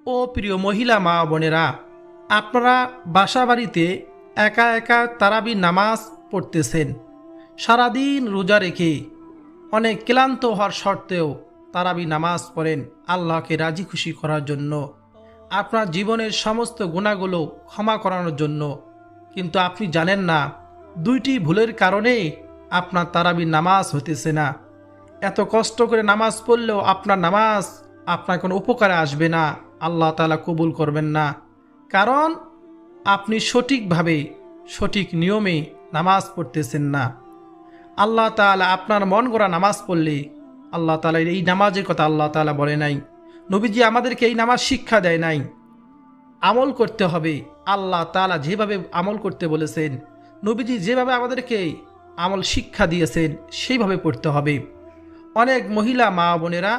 ও প্রিয় মহিলা মা বোনেরা, আপনারা বাসা বাড়িতে একা একা তারাবি নামাজ পড়তেছেন। সারাদিন রোজা রেখে অনেক ক্লান্ত হওয়ার সত্ত্বেও তারাবি নামাজ পড়েন আল্লাহকে রাজি খুশি করার জন্য, আপনার জীবনের সমস্ত গুনাহগুলো ক্ষমা করানোর জন্য। কিন্তু আপনি জানেন না, দুইটি ভুলের কারণে আপনার তারাবি নামাজ হতেছে না। এত কষ্ট করে নামাজ পড়লেও আপনার নামাজ আপনার কোনো উপকারে আসবে না, আল্লাহ তাআলা কবুল করবেন না। কারণ আপনি সঠিকভাবে সঠিক নিয়মে নামাজ পড়তেছেন না। আল্লাহ তাআলা আপনার মন গড়া নামাজ পড়লে, আল্লাহ তাআলা এই নামাজের কথা আল্লাহ তাআলা বলে নাই, নবীজি আমাদেরকে এই নামাজ শিক্ষা দেয় নাই। আমল করতে হবে, আল্লাহ তাআলা যেভাবে আমল করতে বলেছেন, নবীজি যেভাবে আমাদেরকে আমল শিক্ষা দিয়েছেন সেইভাবে পড়তে হবে। অনেক মহিলা মা বোনেরা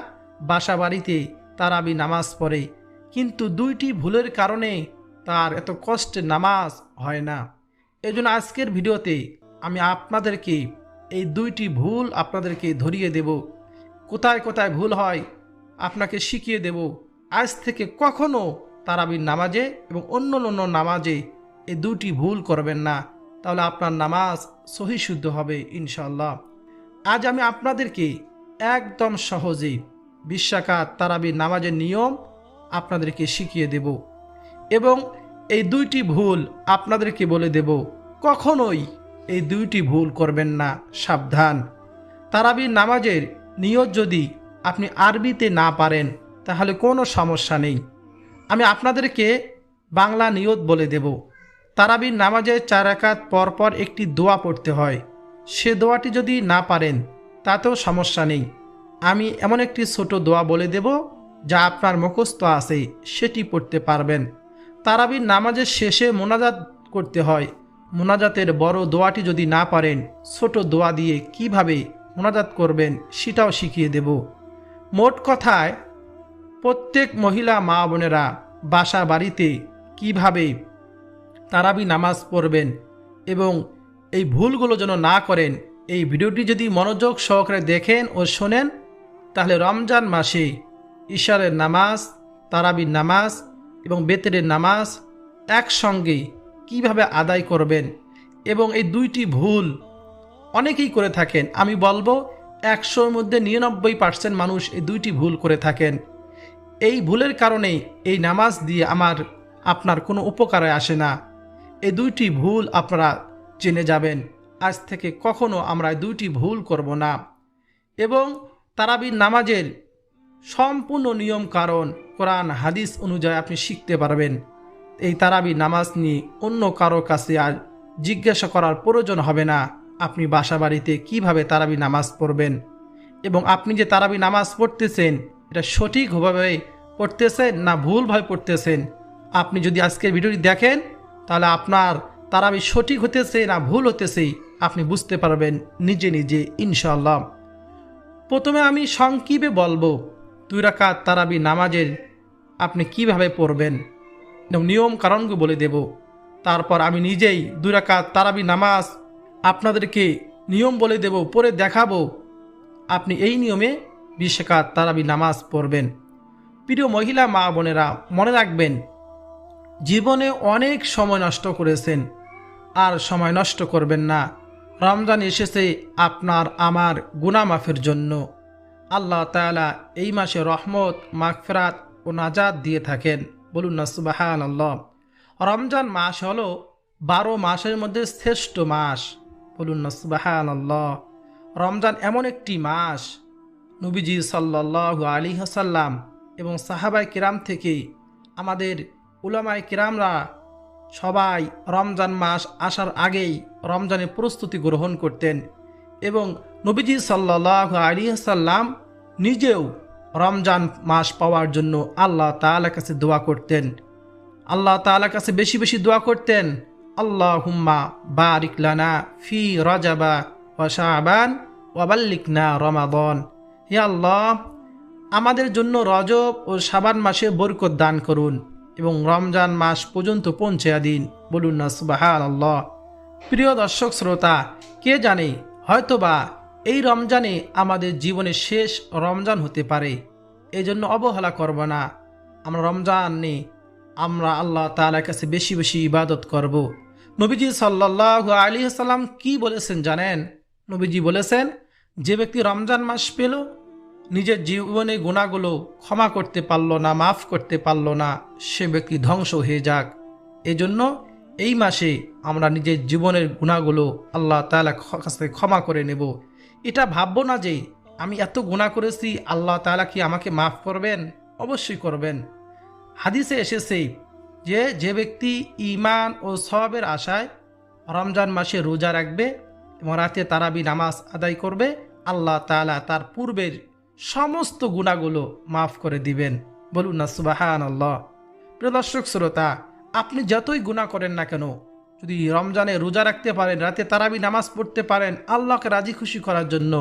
বাসা বাড়িতে তারাবি নামাজ পড়ে, কিন্তু দুইটি ভুলের কারণে তার এত কষ্টের নামাজ হয় না। এজন্য আজকের ভিডিওতে আমি আপনাদেরকে এই দুইটি ভুল আপনাদেরকে ধরিয়ে দেব। কোথায় কোথায় ভুল হয় আপনাকে শিখিয়ে দেব। আজ থেকে কখনো তারাবির নামাজে এবং অন্য অন্য নামাজে এই দুটি ভুল করবেন না, তাহলে আপনার নামাজ সহি শুদ্ধ হবে ইনশাআল্লাহ। আজ আমি আপনাদেরকে একদম সহজে 20 রাকাত তারাবির নামাজের নিয়ম আপনাদেরকে শিখিয়ে দেব এবং এই দুইটি ভুল আপনাদেরকে বলে দেব। কখনোই এই দুইটি ভুল করবেন না, সাবধান। তারাবির নামাজের নিয়ত যদি আপনি আরবিতে না পারেন তাহলে কোনো সমস্যা নেই, আমি আপনাদেরকে বাংলা নিয়ত বলে দেব। তারাবির নামাজে 4 রাকাত পর পর একটি দোয়া পড়তে হয়, সে দোয়াটি যদি না পারেন তাতেও সমস্যা নেই। আমি এমন একটি ছোট দোয়া বলে দেব যা আপনার মুখস্থ আছে, সেটি পড়তে পারবেন। তারাবির নামাজের শেষে মোনাজাত করতে হয়, মোনাজাতের বড় দোয়াটি যদি না পারেন ছোট দোয়া দিয়ে কিভাবে মোনাজাত করবেন সেটাও শিখিয়ে দেব। মোট কথায় প্রত্যেক মহিলা মা বোনেরা বাসা বাড়িতে কিভাবে তারাবি নামাজ পড়বেন এবং এই ভুলগুলো যেন না করেন, এই ভিডিওটি যদি মনোযোগ সহকারে দেখেন ও শোনেন তাহলে রমজান মাসে ইশারের নামাজ, তারাবির নামাজ এবং বেতেরের নামাজ একসঙ্গে কিভাবে আদায় করবেন। এবং এই দুইটি ভুল অনেকেই করে থাকেন, আমি বলবো 100-র মধ্যে 99% মানুষ এই দুইটি ভুল করে থাকেন। এই ভুলের কারণেই এই নামাজ দিয়ে আপনার কোনো উপকারে আসে না। এই দুইটি ভুল আপনারা জেনে যাবেন, আজ থেকে কখনো আমরা এই দুইটি ভুল করব না। এবং তারাবির নামাজের সম্পূর্ণ নিয়ম কারণ কোরআন হাদিস অনুযায়ী আপনি শিখতে পারবেন। এই তারাবির নামাজ নিয়ে অন্য কারো কাছে আর জিজ্ঞাসা করার প্রয়োজন হবে না। আপনি বাসা বাড়িতে কীভাবে তারাবি নামাজ পড়বেন এবং আপনি যে তারাবি নামাজ পড়তেছেন এটা সঠিকভাবে পড়তেছেন না ভুলভাবে পড়তেছেন, আপনি যদি আজকের ভিডিওটি দেখেন তাহলে আপনার তারাবি সঠিক হতেছে না ভুল হতেছে আপনি বুঝতে পারবেন নিজে নিজে ইনশাআল্লাহ। প্রথমে আমি সংক্ষেপে বলবো 2 রাকাত তারাবি নামাজের আপনি কিভাবে পড়বেন এবং নিয়ম কারণগুলো বলে দেব। তারপর আমি নিজেই 2 রাকাত তারাবি নামাজ আপনাদেরকে নিয়ম বলে দেব, পরে দেখাবো আপনি এই নিয়মে 20 রাকাত তারাবি নামাজ পড়বেন। প্রিয় মহিলা মা বোনেরা, মনে রাখবেন জীবনে অনেক সময় নষ্ট করেছেন, আর সময় নষ্ট করবেন না। রমজান এসেছে আপনার আমার গুনাহ মাফের জন্য। আল্লাহ তাআলা এই মাসে রহমত, মাগফিরাত ও নাজাত দিয়ে থাকেন, বলুন না সুবহানাল্লাহ। রমজান মাস হলো 12 মাসের মধ্যে শ্রেষ্ঠ মাস, বলুন না সুবহানাল্লাহ। রমজান এমন একটি মাস, নবীজি সাল্লাল্লাহু আলাইহি ওয়াসাল্লাম এবং সাহাবায়ে কিরাম থেকে আমাদের উলামায়ে কিরামরা সবাই রমজান মাস আসার আগেই রমজানের প্রস্তুতি গ্রহণ করতেন এবং নবীজি সাল্লাল্লাহু আলাইহি ওয়াসাল্লাম নিজেও রমজান মাস পাওয়ার জন্য আল্লাহ তাআলার কাছে দোয়া করতেন। আল্লাহ তাআলার কাছে বেশি বেশি দোয়া করতেন, আল্লাহুম্মা বারিক লানা ফি রজাবা ওয়া শাবান ওয়া বাল্লিগনা রমাদান। হে আল্লাহ, আমাদের জন্য রজব ও শাবান মাসে বরকত দান করুন এবং রমজান মাস পর্যন্ত পৌঁছে দিন, বলুন না সুবহানাল্লাহ। প্রিয় দর্শক শ্রোতা, কে জানে হয়তোবা এই রমজানে আমাদের জীবনের শেষ রমজান হতে পারে, এই জন্য অবহেলা করব না। আমরা রমজান নিয়ে আমরা আল্লাহ তাআলার কাছে বেশি বেশি ইবাদত করব। নবীজি সাল্লাল্লাহু আলাইহি ওয়াসাল্লাম কি বলেছেন জানেন? নবীজি বলেছেন, যে ব্যক্তি রমজান মাস পেল, নিজের জীবনে গুনাহগুলো ক্ষমা করতে পারল না, মাফ করতে পারল না, সে ব্যক্তি ধ্বংস হয়ে যাক। এজন্য এই মাসে আমরা নিজের জীবনের গুনাহগুলো আল্লাহ তাআলার কাছে ক্ষমা করে নেব। এটা ভাববো না যে আমি এত গুনাহ করেছি, আল্লাহ তাআলা কি আমাকে মাফ করবেন? অবশ্যই করবেন। হাদিসে এসেছে যে ব্যক্তি ঈমান ও সওয়াবের আশায় রমজান মাসে রোজা রাখবে এবং রাতে তারাবি নামাজ আদায় করবে, আল্লাহ তাআলা তার পূর্বের সমস্ত গুনাহগুলো মাফ করে দিবেন। বলুন না সুবহানাল্লাহ। প্রিয় দর্শক শ্রোতা, আপনি যতই গুনাহ করেন না কেন, যদি রমজানে রোজা রাখতে পারেন, রাতে তারাবি নামাজ পড়তে পারেন, আল্লাহকে রাজি খুশি করার জন্য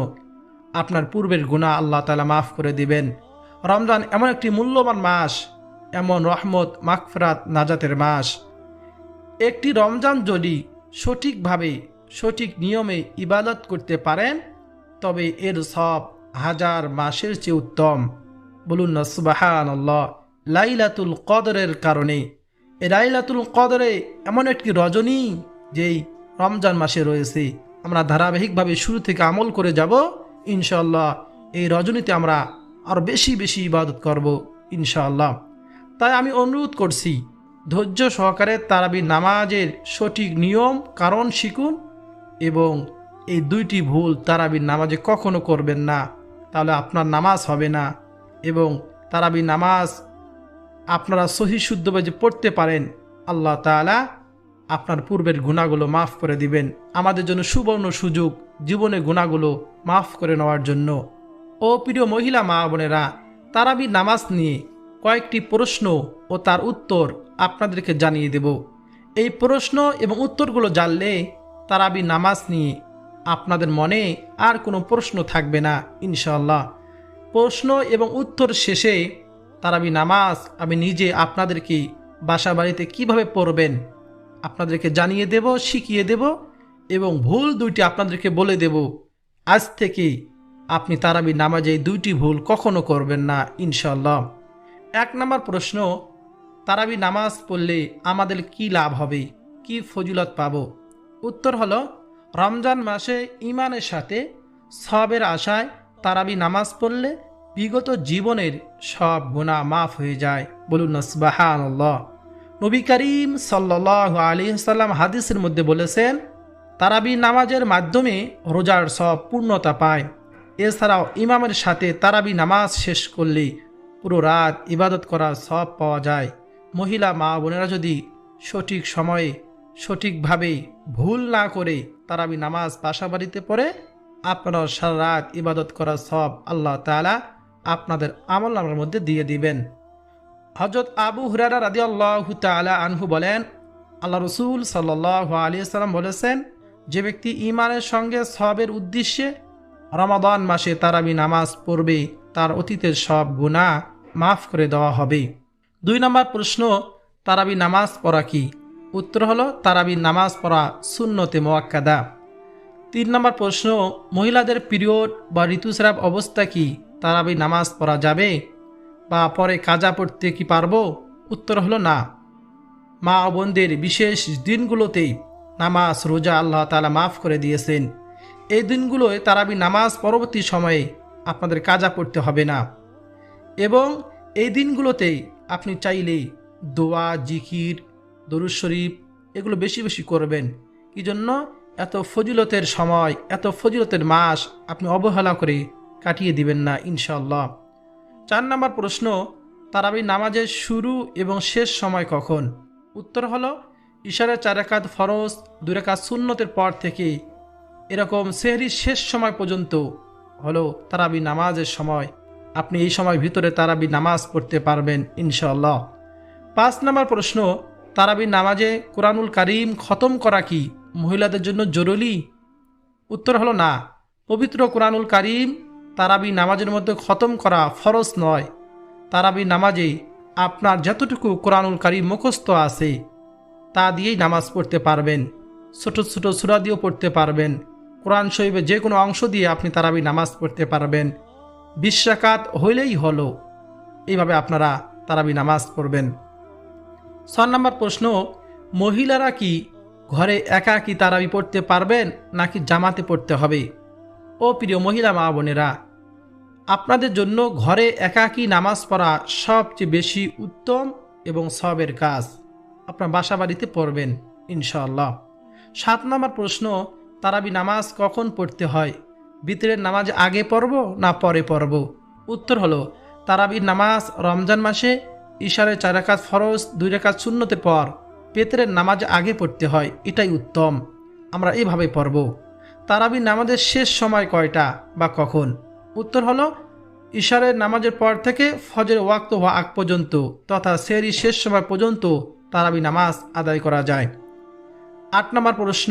আপনার পূর্বের গুনাহ আল্লাহ তাআলা মাফ করে দিবেন। রমজান এমন একটি মূল্যবান মাস, এমন রহমত, মাগফিরাত, নাজাতের মাস। একটি রমজান যদি সঠিকভাবে সঠিক নিয়মে ইবাদত করতে পারেন, তবে এর সব হাজার মাসের চেয়ে উত্তম। বলুন না সুবহানাল্লাহ। লাইলাতুল কদরের কারণে, এই লাইলাতুল কদরে এমন একটি রজনী যেই রমজান মাসে রয়েছে, আমরা ধারাবাহিকভাবে শুরু থেকে আমল করে যাব ইনশাআল্লাহ। এই রজনীতে আমরা আরও বেশি বেশি ইবাদত করব ইনশাআল্লাহ। তাই আমি অনুরোধ করছি, ধৈর্য সহকারে তারাবি নামাজের সঠিক নিয়ম কারণ শিখুন এবং এই দুইটি ভুল তারাবির নামাজে কখনো করবেন না, তাহলে আপনার নামাজ হবে না। এবং তারাবি নামাজ আপনারা সহি শুদ্ধভাবে পড়তে পারেন, আল্লাহ তাআলা আপনার পূর্বের গুনাহগুলো মাফ করে দিবেন। আমাদের জন্য সুবর্ণ সুযোগ জীবনে গুনাহগুলো মাফ করে নেওয়ার জন্য। ও প্রিয় মহিলা মা বোনেরা, তারাবি নামাজ নিয়ে কয়েকটি প্রশ্ন ও তার উত্তর আপনাদেরকে জানিয়ে দেব। এই প্রশ্ন এবং উত্তরগুলো জানলে তারাবি নামাজ নিয়ে আপনাদের মনে আর কোনো প্রশ্ন থাকবে না ইনশাআল্লাহ। প্রশ্ন এবং উত্তর শেষে তারাবি নামাজ আমি নিজে আপনাদেরকে বাসা বাড়িতে কীভাবে পড়বেন আপনাদেরকে জানিয়ে দেব, শিখিয়ে দেব এবং ভুল দুইটি আপনাদেরকে বলে দেব। আজ থেকে আপনি তারাবি নামাজে এই দুইটি ভুল কখনো করবেন না ইনশাআল্লাহ। 1 নম্বর প্রশ্ন, তারাবি নামাজ পড়লে আমাদের কি লাভ হবে, কি ফজিলত পাব? উত্তর হলো, রমজান মাসে ঈমানের সাথে সওয়াবের আশায় তারাবি নামাজ পড়লে বিগত জীবনের সব গুনাহ মাফ হয়ে যায়। বলুন না সুবহানাল্লাহ। নবী করিম সাল্লাল্লাহু আলাইহি ওয়াসাল্লাম হাদিসের মধ্যে বলেছেন, তারাবি নামাজের মাধ্যমে রোজার সব পূর্ণতা পায়। এছাড়াও ইমামের সাথে তারাবি নামাজ শেষ করলে পুরো রাত ইবাদত করার সব পাওয়া যায়। মহিলা মা বোনেরা যদি সঠিক সময়ে সঠিকভাবে ভুল না করে তারাবি নামাজ বাসা বাড়িতে পড়ে, আপনারা সারা রাত ইবাদত করার সব আল্লাহ তাআলা আপনাদের আমলনামার মধ্যে দিয়ে দিবেন। হযরত আবু হুরায়রা রাদিয়াল্লাহু তাআলা আনহু বলেন, আল্লাহ রাসূল সাল্লাল্লাহু আলাইহি ওয়াসাল্লাম বলেছেন, যে ব্যক্তি ঈমানের সঙ্গে সওয়াবের উদ্দেশ্যে রমাদান মাসে তারাবি নামাজ পড়বে, তার অতীতের সব গুনাহ মাফ করে দেওয়া হবে। 2 নম্বর প্রশ্ন, তারাবি নামাজ পড়া কি? উত্তর হলো, তারাবি নামাজ পড়া সুন্নতে মুআক্কাদা। 3 নম্বর প্রশ্ন, মহিলাদের পিরিয়ড বা ঋতুস্রাব অবস্থা কি তারাবি নামাজ পড়া যাবে বা পরে কাজা পড়তে কি পারবো? উত্তর হলো না। মা ও বোনদের বিশেষ দিনগুলোতেই নামাজ রোজা আল্লাহ তাআলা মাফ করে দিয়েছেন। এই দিনগুলোয় তারাবি নামাজ পরবর্তী সময়ে আপনাদের কাজা পড়তে হবে না এবং এই দিনগুলোতেই আপনি চাইলেই দোয়া, জিকির, দরুদ শরীফ এগুলো বেশি বেশি করবেন। কি জন্য? এত ফজিলতের সময়, এত ফজিলতের মাস আপনি অবহেলা করে কাটিয়ে দিবেন না ইনশাআল্লাহ। 4 নম্বর প্রশ্ন, তারাবি নামাজের শুরু এবং শেষ সময় কখন? উত্তর হলো, ইশারের 4 রাকাত ফরজ, 2 রাকাত সুন্নতের পর থেকে এরকম সেহরির শেষ সময় পর্যন্ত হলো তারাবি নামাজের সময়। আপনি এই সময় ভিতরে তারাবি নামাজ পড়তে পারবেন ইনশাআল্লাহ। 5 নম্বর প্রশ্ন, তারাবি নামাজে কুরআনুল কারীম খতম করা কি মহিলাদের জন্য জরুরি? উত্তর হলো না। পবিত্র কুরআনুল কারীম তারাবি নামাজের মধ্যে খতম করা ফরজ নয়। তারাবি নামাজে আপনার যতটুকু কুরআনুল কারীম মুখস্থ আছে তা দিয়েই নামাজ পড়তে পারবেন। ছোট ছোট সূরা দিয়েও পড়তে পারবেন। কোরআন শরীফের যে কোনো অংশ দিয়ে আপনি তারাবি নামাজ পড়তে পারবেন। 20 রাকাত হইলেই হলো। এইভাবে আপনারা তারাবি নামাজ পড়বেন। 6 নম্বর প্রশ্ন, মহিলারা কি ঘরে একা কি তারাবি পড়তে পারবেন নাকি জামাতে পড়তে হবে? ও প্রিয় মহিলা মা বোনেরা, আপনাদের জন্য ঘরে একাকী নামাজ পড়া সবচেয়ে বেশি উত্তম এবং সওয়াবের কাজ। আপনার বাসা বাড়িতে পড়বেন ইনশাআল্লাহ। 7 নম্বর প্রশ্ন, তারাবি নামাজ কখন পড়তে হয়? বিতরের নামাজ আগে পড়ব না পরে পড়ব? উত্তর হলো, তারাবির নামাজ রমজান মাসে ইশারে 4 রাকাত ফরজ 2 রাকাত সুন্নতের পর বেতরের নামাজ আগে পড়তে হয়, এটাই উত্তম। আমরা এভাবে পড়ব। তারাবির নামাজের শেষ সময় কয়টা বা কখন? উত্তর হলো, ইশারের নামাজের পর থেকে ফজরের ওয়াক্ত হওয়া আগ পর্যন্ত তথা সেহরি শেষ সময় পর্যন্ত তারাবি নামাজ আদায় করা যায়। 8 নম্বর প্রশ্ন,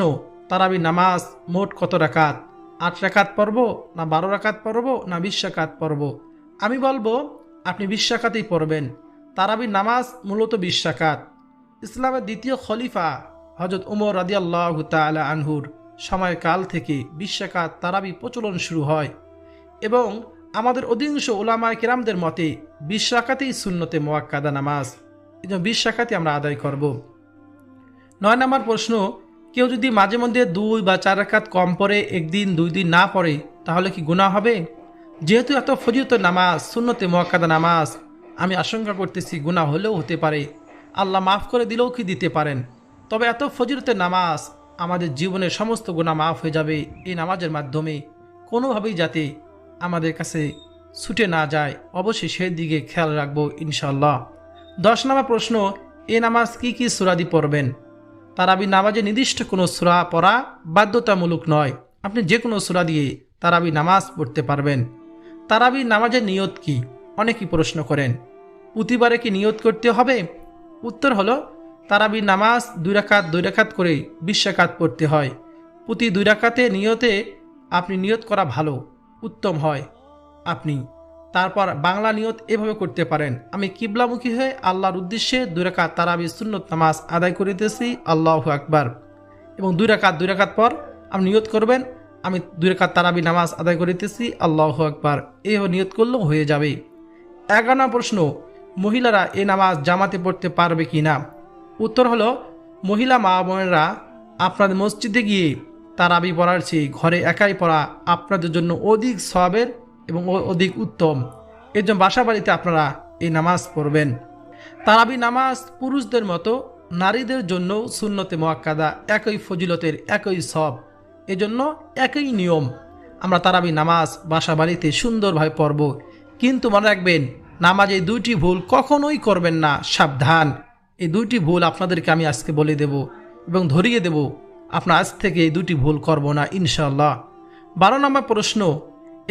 তারাবি নামাজ মোট কত রাকাত? 8 রাকাত পড়ব না 12 রাকাত পড়ব না 20 রাকাত পড়ব? আমি বলবো আপনি 20 রাকাতই পড়বেন। তারাবি নামাজ মূলত 20 রাকাত। ইসলামের দ্বিতীয় খলিফা হযরত উমর রাদিয়াল্লাহু তাআলা আনহুর সময়কাল থেকে 20 রাকাত তারাবি প্রচলন শুরু হয় এবং আমাদের অধিকাংশ উলামায়ে কেরামদের মতে 20 রাকাতেই সুন্নতে মুআক্কাদা নামাজ, এই জন্য 20 রাকাতই আমরা আদায় করব। 9 নম্বর প্রশ্ন, কেউ যদি মাঝে মধ্যে 2 বা 4 রাকাত কম পড়ে, একদিন 2 দিন না পড়ে, তাহলে কি গুনাহ হবে? যেহেতু এত ফজিলতের নামাজ, সুন্নতে মুআক্কাদা নামাজ, আমি আশঙ্কা করতেছি গুনাহ হলেও হতে পারে, আল্লাহ মাফ করে দিলেও কি দিতে পারেন। তবে এত ফজিলতের নামাজ, আমাদের জীবনের সমস্ত গুনাহ মাফ হয়ে যাবে এই নামাজের মাধ্যমে। কোনোভাবেই যাতে আমাদের কাছে ছুটে না যায়, অবশ্যই সেই দিকে খেয়াল রাখবো ইনশাআল্লাহ। 10 নম্বর প্রশ্ন, এই নামাজ কি কি সূরা দিয়ে পড়বেন? তারাবি নামাজে নির্দিষ্ট কোনো সূরা পড়া বাধ্যতামূলক নয়, আপনি যে কোনো সূরা দিয়ে তারাবি নামাজ পড়তে পারবেন। তারাবি নামাজের নিয়ত কি? অনেকেই প্রশ্ন করেন, প্রতিবারে কি নিয়ত করতে হবে? উত্তর হলো, তারাবি নামাজ 2 রাকাত 2 রাকাত করে 20 রাকাত পড়তে হয়। প্রতি 2 রাকাতে নিয়তে আপনি নিয়ত করা ভালো, উত্তম হয়। আপনি তারপর বাংলা নিয়ত এভাবে করতে পারেন, আমি কিবলামুখী হয়ে আল্লাহর উদ্দেশ্যে 2 রাকাত তারাবি সুন্নত নামাজ আদায় করিতেছি, আল্লাহু আকবার। এবং 2 রাকাত পর আপনি নিয়ত করবেন, আমি 2 রাকাত তারাবি নামাজ আদায় করিতেছি, আল্লাহু আকবার। এইভাবে নিয়ত করলেও হয়ে যাবে। 11 নম্বর প্রশ্ন, মহিলারা এই নামাজ জামাতে পড়তে পারবে কি না? উত্তর হলো, মহিলা মা বোনেরা আপনাদের মসজিদে গিয়ে তারাবি পড়ার চেয়ে ঘরে একাই পড়া আপনাদের জন্য অধিক সওয়াবের এবং অধিক উত্তম। এর জন্য বাসা বাড়িতে আপনারা এই নামাজ পড়বেন। তারাবি নামাজ পুরুষদের মতো নারীদের জন্য সুন্নতে মুআক্কাদা, একই ফজিলতের, একই সওয়াব, এজন্য একই নিয়ম। আমরা তারাবি নামাজ বাসা বাড়িতে সুন্দরভাবে পড়ব। কিন্তু মনে রাখবেন, নামাজে এই 2টি ভুল কখনোই করবেন না, সাবধান। এই 2টি ভুল আপনাদেরকে আমি আজকে বলে দেব এবং ধরিয়ে দেব, আপনার আজ থেকে এই 2টি ভুল করব না ইনশাআল্লাহ। 12 নম্বর প্রশ্ন,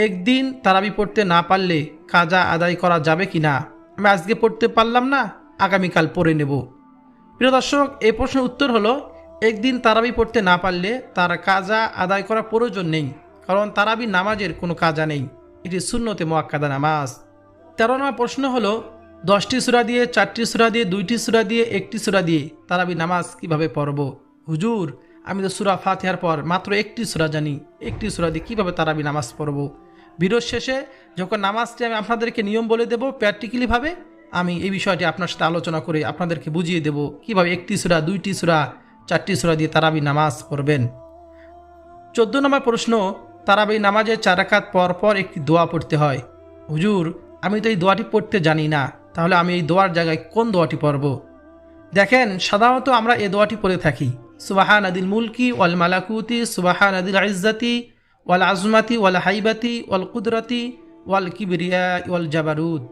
একদিন তারাবি পড়তে না পারলে কাজা আদায় করা যাবে কি না? আমি আজকে পড়তে পারলাম না, আগামীকাল পড়ে নেব। প্রিয় দর্শক, এই প্রশ্নের উত্তর হলো, একদিন তারাবি পড়তে না পারলে তার কাজা আদায় করা প্রয়োজন নেই, কারণ তারাবি নামাজের কোনো কাজা নেই, এটি সুন্নতে মুআক্কাদা নামাজ। 13 নম্বর প্রশ্ন হলো, 10টি সূরা দিয়ে, 4টি সূরা দিয়ে, 2টি সূরা দিয়ে, 1টি সূরা দিয়ে তারাবি নামাজ কিভাবে পড়ব? হুজুর, আমি তো সূরা ফাতিহার পর মাত্র 1টি সূরা জানি, 1টি সূরা দিয়ে কীভাবে তারাবি নামাজ পড়ব? ভিডিওর শেষে যখন নামাজটি আমি আপনাদেরকে নিয়ম বলে দেব প্র্যাকটিক্যালিভাবে, আমি এই বিষয়টি আপনার সাথে আলোচনা করে আপনাদেরকে বুঝিয়ে দেব কীভাবে 1টি সূরা, 2টি সূরা, 4টি সূরা দিয়ে তারাবি নামাজ পড়বেন। 14 নম্বর প্রশ্ন, তারাবি নামাজে 4 রাকাত পর পর একটি দোয়া পড়তে হয়। হুজুর, আমি তো এই দোয়াটি পড়তে জানি না, তাহলে আমি এই দোয়ার জায়গায় কোন দোয়াটি পড়ব? দেখেন, সাধারণত আমরা এই দোয়াটি পড়ে থাকি, সুবহানাদিল মুলকি ওয়াল মালাকুতি সুবহানাদিল ইজ্জাতি ওয়াল আজমাতি ওয়াল হাইবাতি ওয়াল কুদরতি ওয়াল কিবরিয়া ওয়াল জাবারুত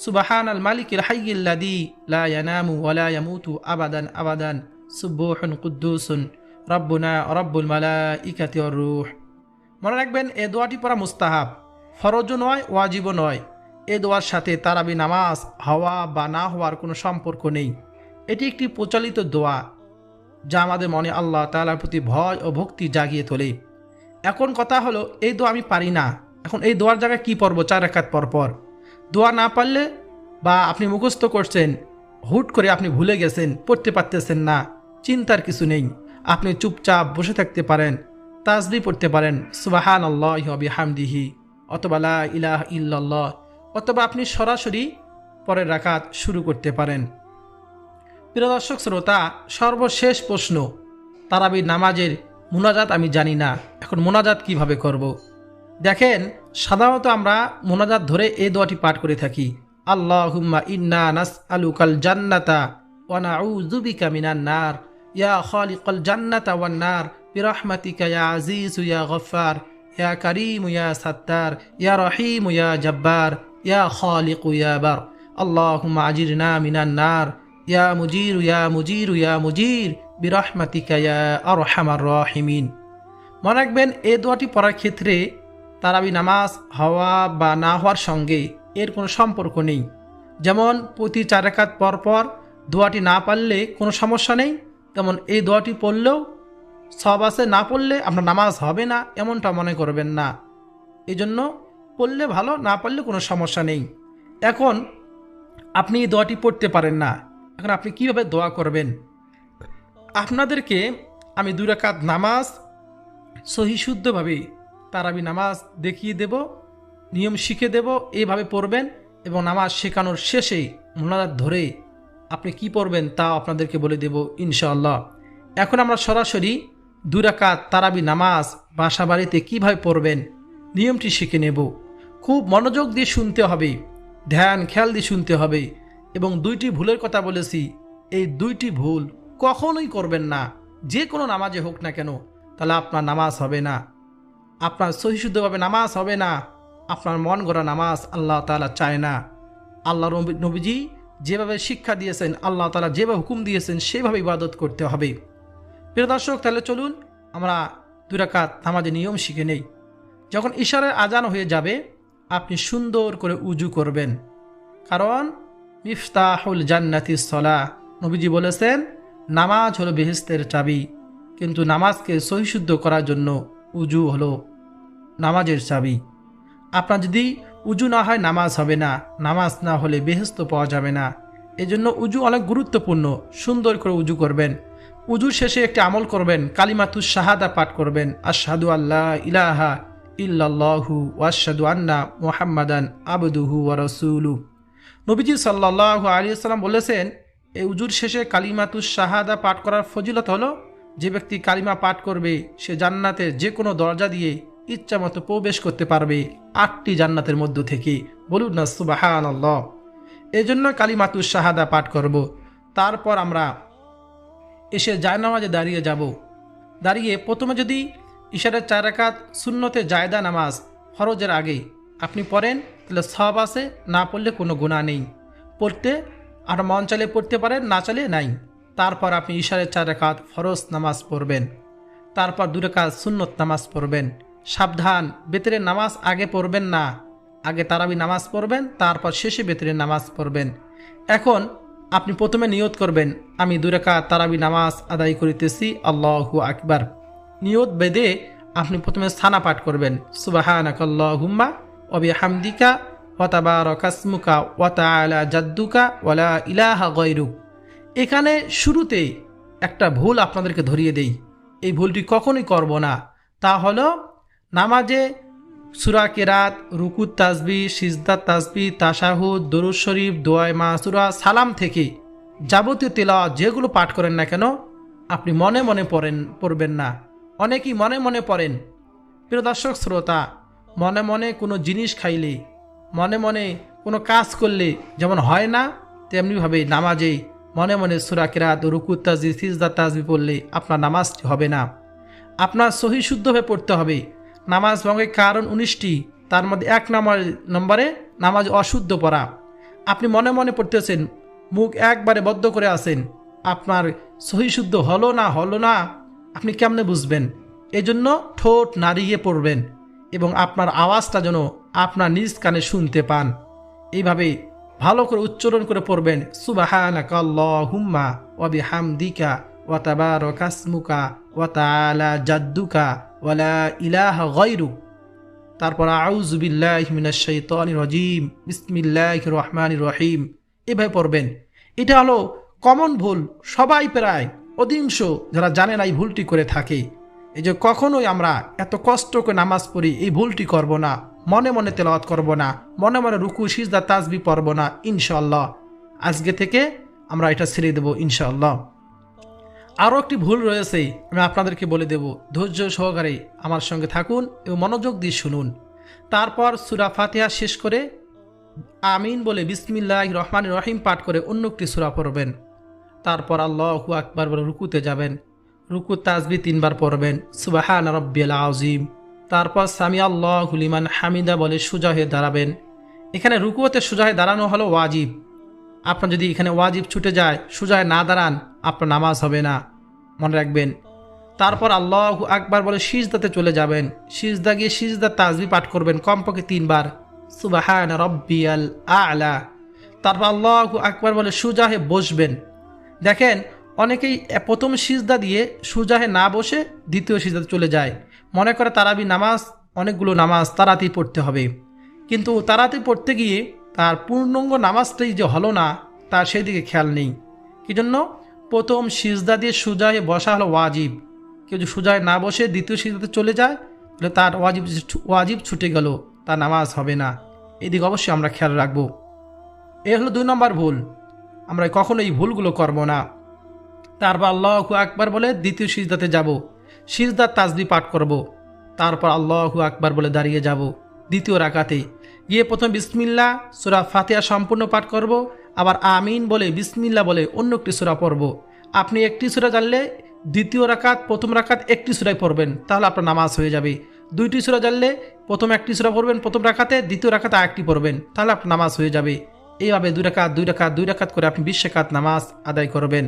সুবহানাল মালিকিল হাইয়িল্লাযী লা ইয়ানামু ওয়া লা ইয়ামুতু আবাদান আবাদান সুবহুন কুদ্দুসুন রব্বুনা রব্বুল মালাইকাতি ওয়ার রূহ। মনে রাখবেন, এই দোয়াটি পড়া মুস্তাহাব, ফরজও নয়, ওয়াজিবও নয়। এই দোয়ার সাথে তারাবি নামাজ হওয়া বা না হওয়ার কোনো সম্পর্ক নেই। এটি একটি প্রচলিত দোয়া যা আমাদের মনে আল্লাহ তাআলার প্রতি ভয় ও ভক্তি জাগিয়ে তোলে। এখন কথা হলো, এই দোয়া আমি পারি না, এখন এই দোয়ার জায়গায় কি পড়ব? 4 রাকাত পর পর দোয়া না পারলে, বা আপনি মুখস্থ করছেন, হুট করে আপনি ভুলে গেছেন, পড়তে পারতেছেন না, চিন্তার কিছু নেই। আপনি চুপচাপ বসে থাকতে পারেন, তাসবিহ পড়তে পারেন, সুবহানাল্লাহি ওয়া বিহামদিহি, অথবা লা ইলাহা ইল্লাল্লাহ, অথবা আপনি সরাসরি পরের রাকাত শুরু করতে পারেন। প্রিয় দর্শক শ্রোতা, সর্বশেষ প্রশ্ন, তারাবির নামাজের মুনাজাত আমি জানি না, এখন মুনাজাত কিভাবে করব। দেখেন, সাধারণত আমরা মুনাজাত ধরে এই দোয়াটি পাঠ করে থাকি, আল্লাহুম্মা ইন্না নাসআলুকাল জান্নাতা ওয়া নাউযু বিকা মিনান নার, ইয়া খালিকাল জান্নাতা ওয়ান নার বিরহমাতিকা ইয়া আজিজু ইয়া গফফার, ইয়া কারীমু ইয়া সাত্তার, ইয়া রহিমু ইয়া জাব্বার, ইয়া খালিকু ইয়া বার, আল্লাহুম্মা আজিরনা মিনান নার, ইয়া মুজিরু ইয়া মুজিরু ইয়া মুজির বিরহমাতিকা ইয়া আরহামার রাহিমিন। মনে রাখবেন, এই দোয়াটি পড়ার ক্ষেত্রে তারাবি নামাজ হওয়া বা না হওয়ার সঙ্গে এর কোনো সম্পর্ক নেই। যেমন প্রতি 4 রাকাত পর পর দোয়াটি না পারলে কোনো সমস্যা নেই, তেমন এই দোয়াটি পড়লেও সব আছে, না পড়লে আপনার নামাজ হবে না এমনটা মনে করবেন না। এই জন্য পড়লে ভালো, না পড়লে কোনো সমস্যা নেই। এখন আপনি এই দোয়াটি পড়তে পারেন না, এখন আপনি কিভাবে দোয়া করবেন? আপনাদেরকে আমি 2 রাকাত নামাজ সহিশুদ্ধভাবে তারাবি নামাজ দেখিয়ে দেব, নিয়ম শিখে দেব, এইভাবে পড়বেন এবং নামাজ শেখানোর শেষে মুনাজাত ধরে আপনি কি পড়বেন তা আপনাদেরকে বলে দেব ইনশাআল্লাহ। এখন আমরা সরাসরি 2 রাকাত তারাবি নামাজ বাসা বাড়িতে কীভাবে পড়বেন নিয়মটি শিখে নেব। খুব মনোযোগ দিয়ে শুনতে হবে, ধ্যান খেয়াল দিয়ে শুনতে হবে। এবং 2টি ভুলের কথা বলেছি, এই 2টি ভুল কখনোই করবেন না। যে কোনো নামাজে হোক না কেন, তাহলে আপনার নামাজ হবে না, আপনার সহিশুদ্ধভাবে নামাজ হবে না, আপনার মন গড়া নামাজ আল্লাহ তাআলা চায় না। আল্লাহ নবীজি যেভাবে শিক্ষা দিয়েছেন, আল্লাহ তাআলা যেভাবে হুকুম দিয়েছেন সেভাবে ইবাদত করতে হবে। প্রিয় দর্শক, তাহলে চলুন আমরা 2 রাকাত নামাজের নিয়ম শিখে নেই। যখন ইশারার আজান হয়ে যাবে, আপনি সুন্দর করে উজু করবেন, কারণ মিফতাহুল জান্নাতিস সালাহ, নবীজি বলেছেন নামাজ হলো বেহেশতের চাবি। কিন্তু নামাজকে সহিশুদ্ধ করার জন্য উজু হলো নামাজের চাবি। আপনার যদি উজু না হয় নামাজ হবে না, নামাজ না হলে বেহেশত পাওয়া যাবে না। এজন্য উজু অনেক গুরুত্বপূর্ণ। সুন্দর করে উজু করবেন। উজুর শেষে একটি আমল করবেন, কালিমাতুশ শাহাদা পাঠ করবেন, আশহাদু আল্লা ইলাহা ইল্লাল্লাহু ওয়া আশহাদু আন্না মুহাম্মাদান আবদুহু ওয়া রাসূলুহু। নবীজি সাল্লাল্লাহু আলাইহি ওয়াসাল্লাম বলেছেন, এই উজুর শেষে কালিমাতুশ শাহাদা পাঠ করার ফজিলত হলো, যে ব্যক্তি কালিমা পাঠ করবে সে জান্নাতের যে কোনো দরজা দিয়ে ইচ্ছা মতো প্রবেশ করতে পারবে, 8টি জান্নাতের মধ্য থেকে। বলুন না সুবহানাল্লাহ। এই জন্য কালিমাতুশ শাহাদা পাঠ করব। তারপর আমরা এসে জায়নামাজে দাঁড়িয়ে যাব। দাঁড়িয়ে প্রথমে যদি ইশারের 4 রাকাত সুন্নতে জায়দা নামাজ ফরজের আগে আপনি পড়েন, তাহলে সওয়াব আছে, না পড়লে কোনো গুনাহ নেই। পড়তে আর মন চাইলে পড়তে পারেন, না চাইলে নাই। তারপর আপনি ইশারের 4 রাকাত ফরজ নামাজ পড়বেন, তারপর 2 রাকাত সুন্নত নামাজ পড়বেন। সাবধান, বেতরের নামাজ আগে পড়বেন না, আগে তারাবি নামাজ পড়বেন, তারপর শেষে বেতরের নামাজ পড়বেন। এখন আপনি প্রথমে নিয়ত করবেন, আমি 2 রাকাত তারাবি নামাজ আদায় করিতেছি, আল্লাহু আকবার। নিয়ত বেদে আপনি প্রথমে সানা পাঠ করবেন, সুবহানাকাল্লাহুম্মা ওয়া বিহামদিকা ওয়া তাবারাকাসমুকা ওয়া তাআলা জাদ্দুকা ওয়া লা ইলাহা গায়রুক। এখানে শুরুতে একটা ভুল আপনাদেরকে ধরিয়ে দেই, এই ভুলটি কখনোই করব না। তা হলো নামাজে সূরা কেরাত, রুকুত তাসবিহ, সিজদাত তাসবিহ, তাশাহুদ, দরুদ শরীফ, দোয়ায়ে মাসুরা, সালাম থেকে যাবতীয় তেলাওয়াত যেগুলো পাঠ করেন না কেন, আপনি মনে মনে পড়বেন না। অনেকেই মনে মনে পড়েন। প্রিয় দর্শক শ্রোতা, মনে মনে কোনো জিনিস খাইলে, মনে মনে কোনো কাজ করলে যেমন হয় না, তেমনিভাবে নামাজে মনে মনে সূরা কেরাত, রুকুত তাসবিহ, সিজদাত তাসবিহ পড়লে আপনার নামাজটি হবে না। আপনার সহিশুদ্ধভাবে পড়তে হবে। নামাজ ভঙ্গের কারণ 19টি, তার মধ্যে 1 নম্বরে নামাজ অশুদ্ধ পড়া। আপনি মনে মনে পড়তেছেন, মুখ একবারে বদ্ধ করে আছেন, আপনার সহিশুদ্ধ হলো না আপনি কেমনে বুঝবেন? এজন্য ঠোঁট নাড়িয়ে পড়বেন এবং আপনার আওয়াজটা যেন আপনার নিজ কানে শুনতে পান। এইভাবে ভালো করে উচ্চারণ করে পড়বেন, সুবহানাকাল্লাহুম্মা ওয়া বিহামদিকা ওয়া তাবারাকাসমুকা ওয়া তাআলা জাদ্দুকা ওয়া লা ইলাহা গায়রুক। তারপর আউযু বিল্লাহি মিনাশ শাইতানির রাজীম, বিসমিল্লাহির রহমানির রহিম, এভাবে পড়বেন। এটা হলো কমন ভুল, সবাই প্রায় অধিকাংশ যারা জানে না এই ভুলটি করে থাকে। এই যে কখনোই আমরা এত কষ্ট করে নামাজ পড়ি, এই ভুলটি করব না। মনে মনে তেলাওয়াত করব না, মনে মনে রুকু সিজদা তাসবিহ পড়ব না ইনশাআল্লাহ। আজকে থেকে আমরা এটা ছেড়ে দেব ইনশাআল্লাহ। আরও একটি ভুল রয়েছে, আমি আপনাদেরকে বলে দেব, ধৈর্য সহকারে আমার সঙ্গে থাকুন এবং মনোযোগ দিয়ে শুনুন। তারপর সূরা ফাতিহা শেষ করে আমিন বলে বিসমিল্লাহির রহমানির রহিম পাঠ করে অন্য একটি সূরা পড়বেন। তারপর আল্লাহু আকবার বলে রুকুতে যাবেন, রুকু তাসবিহ 3 বার পড়বেন, সুবহান রাব্বিয়াল আযীম। তারপর সামি আল্লাহু লিমান হামিদা বলে সোজা হয়ে দাঁড়াবেন। এখানে রুকুতে সোজা হয়ে দাঁড়ানো হলো ওয়াজিব। আপনার যদি এখানে ওয়াজিব ছুটে যায়, সোজা হয়ে না দাঁড়ান, আপনার নামাজ হবে না, মনে রাখবেন। তারপর আল্লাহু আকবার বলে সিজদাতে চলে যাবেন, সিজদা গিয়ে সিজদা তাসবিহ পাঠ করবেন কমপক্ষে 3 বার, সুবহান রাব্বিয়াল আ'লা। তারপর আল্লাহু আকবার বলে সোজা হয়ে বসবেন। দেখেন অনেকেই প্রথম সিজদা দিয়ে সোজা হয়ে না বসে দ্বিতীয় সিজদাতে চলে যায়, মনে করে তারাবি নামাজ, অনেকগুলো নামাজ তাড়াতাড়ি পড়তে হবে, কিন্তু তাড়াতাড়ি পড়তে গিয়ে তার পূর্ণাঙ্গ নামাজটাই যে হলো না, তার সেই দিকে খেয়াল নেই। কি জন্য? প্রথম সিজদা দিয়ে সোজা হয়ে বসা হলো ওয়াজিব। কেউ যদি সোজা হয়ে না বসে দ্বিতীয় সিজদাতে চলে যায়, তাহলে তার ওয়াজিব ছুটে গেল, তার নামাজ হবে না। এদিকে অবশ্যই আমরা খেয়াল রাখবো। এ হলো 2 নম্বর ভুল, আমরা কখনো এই ভুলগুলো করব না। তারপর আল্লাহু আকবার বলে দ্বিতীয় সিজদাতে যাব, সিজদার তাসবিহ পাঠ করব। তারপর আল্লাহু আকবার বলে দাঁড়িয়ে যাব দ্বিতীয় রাকাতে, গিয়ে প্রথম বিসমিল্লাহ সূরা ফাতিহা সম্পূর্ণ পাঠ করব, আবার আমিন বলে বিসমিল্লাহ বলে অন্য একটি সূরা পড়ব। আপনি একটি সূরা জানলে দ্বিতীয় রাকাত প্রথম রাকাত একটি সূরাই পড়বেন, তাহলে আপনার নামাজ হয়ে যাবে। 2টি সূরা জানলে প্রথম একটি সূরা পড়বেন প্রথম রাকাতে, দ্বিতীয় রাকাতে আরেকটি পড়বেন, তাহলে আপনার নামাজ হয়ে যাবে। এইভাবে 2 রাকাত 2 রাকাত 2 রাকাত করে আপনি 20 রাকাত নামাজ আদায় করবেন।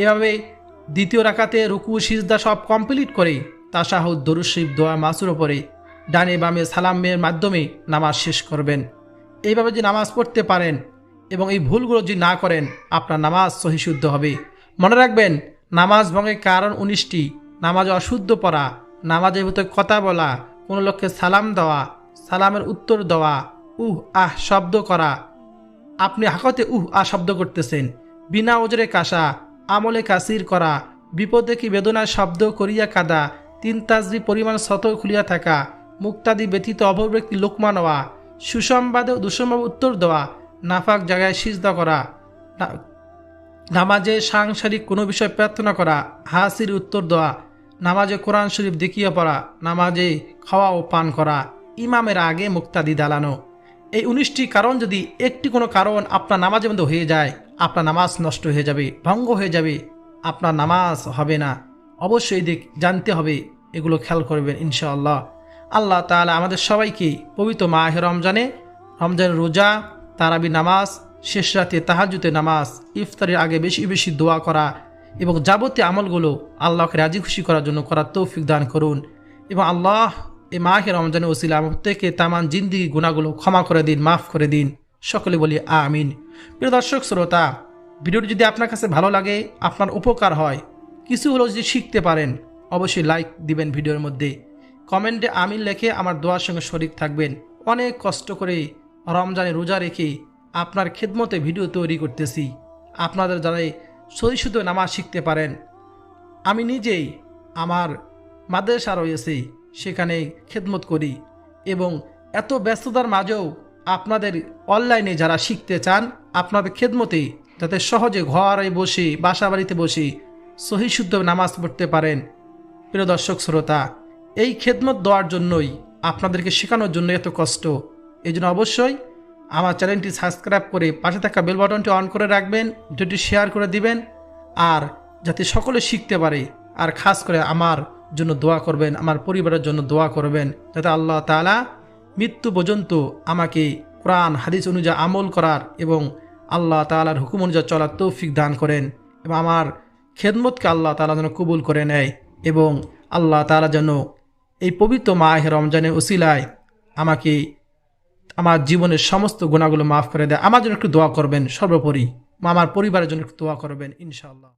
এভাবে দ্বিতীয় রাকাতে রুকু সিজদা সব কমপ্লিট করে তাশাহুদ দরুদ শরীফ দোয়া মাসুর পরে ডানে বামে সালামের মাধ্যমে নামাজ শেষ করবেন। এইভাবে যদি নামাজ পড়তে পারেন এবং এই ভুলগুলো যদি না করেন, আপনার নামাজ সহিশুদ্ধ হবে। মনে রাখবেন, নামাজ ভঙ্গের কারণ 19টি। নামাজে অশুদ্ধ পড়া, নামাজের ভিতরে কথা বলা, কোনো লোককে সালাম দেওয়া, সালামের উত্তর দেওয়া, আহ শব্দ করা, আপনি হাকতে আহ শব্দ করতেছেন, বিনা ওজরে কাশা, আমলে কাসির করা, বিপদে কি বেদনার শব্দ করিয়া কাদা, 3 তাসবিহ পরিমাণ শত খুলিয়া থাকা, মুক্তাদি ব্যতীত অপর ব্যক্তি লোকমা নেওয়া, সুসংবাদে দুঃসংবাদ উত্তর দেওয়া, নাফাক জায়গায় সিজদা করা, নামাজে সাংসারিক কোনো বিষয় প্রার্থনা করা, হাসির উত্তর দেওয়া, নামাজে কোরআন শরীফ দেখিয়ে পড়া, নামাজে খাওয়া ও পান করা, ইমামের আগে মুক্তাদি দালানো। এই 19টি কারণ যদি একটি কোনো কারণ আপনার নামাজের মধ্যে হয়ে যায়, আপনার নামাজ নষ্ট হয়ে যাবে, ভঙ্গ হয়ে যাবে, আপনার নামাজ হবে না। অবশ্যই এই দিক জানতে হবে, এগুলো খেয়াল করবেন ইনশাআল্লাহ। আল্লাহ তাআলা আমাদের সবাইকে পবিত্র মাহে রমজানের রোজা, তারাবি নামাজ, শেষ রাতে তাহাজ্জুদে নামাজ, ইফতারের আগে বেশি বেশি দোয়া করা এবং যাবতীয় আমলগুলো আল্লাহকে রাজি খুশি করার জন্য করার তৌফিক দান করুন। এবং আল্লাহ এই মাহে রমজানের ওসিলা প্রত্যেকে তামান জিন্দিগি গুনাহগুলো ক্ষমা করে দিন, মাফ করে দিন। সকলে বলি আমিন। প্রিয় দর্শক শ্রোতা, ভিডিওটি যদি আপনার কাছে ভালো লাগে, আপনার উপকার হয়, কিছু হলেও যদি শিখতে পারেন, অবশ্যই লাইক দিবেন ভিডিওর মধ্যে, কমেন্টে আমিন লিখে আমার দোয়ার সঙ্গে শরীক থাকবেন। অনেক কষ্ট করে রমজানে রোজা রেখে আপনার খেদমতে ভিডিও তৈরি করতেছি, আপনাদের দ্বারাই সহিশুদ্ধ নামাজ শিখতে পারেন। আমি নিজেই আমার মাদ্রাসা রয়েছে, সেখানে খেদমত করি এবং এত ব্যস্ততার মাঝেও আপনাদের অনলাইনে যারা শিখতে চান, আপনাদের খেদমতে যাতে সহজে ঘরে বসে বাসা বাড়িতে বসে সহিশুদ্ধ নামাজ পড়তে পারেন। প্রিয় দর্শক শ্রোতা, এই খেদমত দেওয়ার জন্যই, আপনাদেরকে শেখানোর জন্য এত কষ্ট। এই জন্য অবশ্যই আমার চ্যানেলটি সাবস্ক্রাইব করে পাশে থাকা বেল বাটনটি অন করে রাখবেন, ভিডিওটি শেয়ার করে দিবেন, আর যাতে সকলে শিখতে পারে। আর খাস করে আমার জন্য দোয়া করবেন, আমার পরিবারের জন্য দোয়া করবেন, যাতে আল্লাহ তাআলা মৃত্যু পর্যন্ত আমাকে কোরআন হাদিস অনুযায়ী আমল করার এবং আল্লাহ তাআলার হুকুম অনুযায়ী চলার তৌফিক দান করেন, এবং আমার খেদমতকে আল্লাহ তাআলা যেন কবুল করে নেয়, এবং আল্লাহ তাআলা যেন এই পবিত্র মাহে রমজানের উসিলায় আমাকে আমার জীবনের সমস্ত গুনাহগুলো মাফ করে দেয়। আমার জন্য একটু দোয়া করবেন, সর্বোপরি আমার পরিবারের জন্য একটু দোয়া করবেন ইনশাআল্লাহ।